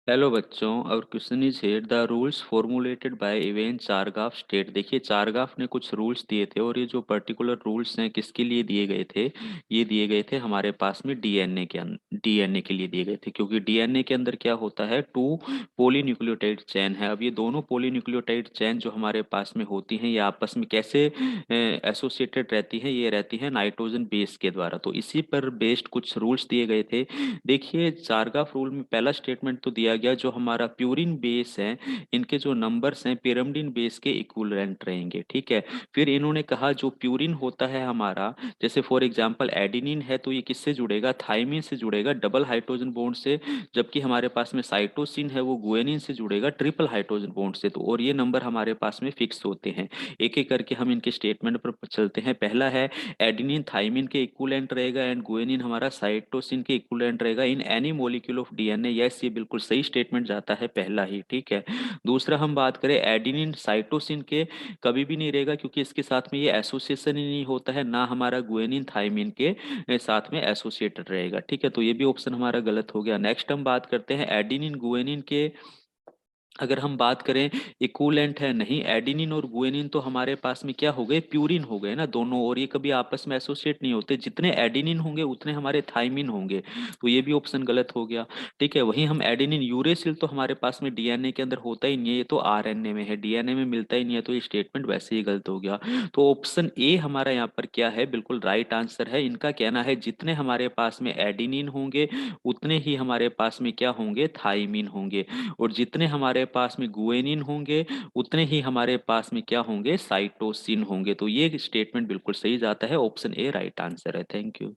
Hello बच्चों, और question is here the rules formulated bye even चारगाफ state. देखिए, चारगाफ ने कुछ रूल्स दिए थे और ये जो पर्टिकुलर रूल्स हैं किसके लिए दिए गए थे? ये दिए गए थे हमारे पास में डीएनए के लिए दिए गए थे, क्योंकि डीएनए के अंदर क्या होता है, टू पॉलीन्यूक्लियोटाइड चेन है। अब ये दोनों पॉलीन्यूक्लियोटाइड चेन जो हमारे पास में होती हैं, ये आपस में कैसे एसोसिएटेड रहती हैं? ये रहती है नाइट्रोजन बेस के द्वारा। तो इसी पर बेस्ड कुछ रूल्स दिए गए थे। देखिए, चारगाफ रूल में पहला स्टेटमेंट तो दिया गया, जो हमारा प्यूरिन बेस है, इनके जो नंबर्स हैं पिरामिडिन बेस के इक्विवेलेंट रहेंगे। ठीक है। फिर इन्होंने कहा जो प्यूरिन होता है हमारा, जैसे फॉर एग्जांपल एडेनिन है, तो ये किससे जुड़ेगा? थाइमिन से जुड़ेगा, डबल हाइड्रोजन बॉन्ड से। जबकि हमारे पास में साइटोसिन है, वो गुएनिन से जुड़ेगा, ट्रिपल हाइड्रोजन बॉन्ड से। तो और ये नंबर हमारे पास में फिक्स होते हैं। एक एक करके हम इनके स्टेटमेंट पर चलते हैं। पहला है एडेनिन थाइमिन के इक्विवेलेंट रहेगा एंड गुएनिन हमारा साइटोसिन के इक्विवेलेंट रहेगा in any molecule of DNA. Yes, ये बिल्कुल सही स्टेटमेंट जाता है पहला ही। ठीक है। दूसरा हम बात करें एडेनिन साइटोसिन के, कभी भी नहीं रहेगा, क्योंकि इसके साथ में ये एसोसिएशन ही नहीं होता है, ना हमारा गुएनिन थाइमिन के साथ में एसोसिएटेड रहेगा। ठीक है, तो ये भी ऑप्शन हमारा गलत हो गया। नेक्स्ट हम बात करते हैं एडेनिन गुएनिन के। अगर हम बात करें इक्विवेलेंट है, नहीं, एडेनिन और गुएनिन तो हमारे पास में क्या हो गए, प्यूरिन हो गए ना दोनों, और ये कभी आपस में एसोसिएट नहीं होते। जितने एडेनिन होंगे उतने हमारे थाइमिन होंगे। तो ये भी ऑप्शन गलत हो गया। ठीक है। वहीं हम एडेनिन यूरेसिल तो हमारे पास में डीएनए के अंदर होता ही नहीं है, ये तो आरएनए में है, डीएनए में मिलता ही नहीं है, तो ये स्टेटमेंट वैसे ही गलत हो गया। तो ऑप्शन ए हमारा यहाँ पर क्या है, बिल्कुल राइट आंसर है। इनका कहना है जितने हमारे पास में एडेनिन होंगे उतने ही हमारे पास में क्या होंगे, थाइमिन होंगे। और जितने हमारे पास में गुएनिन होंगे उतने ही हमारे पास में क्या होंगे, साइटोसिन होंगे। तो ये स्टेटमेंट बिल्कुल सही जाता है, ऑप्शन ए राइट आंसर है। Thank you.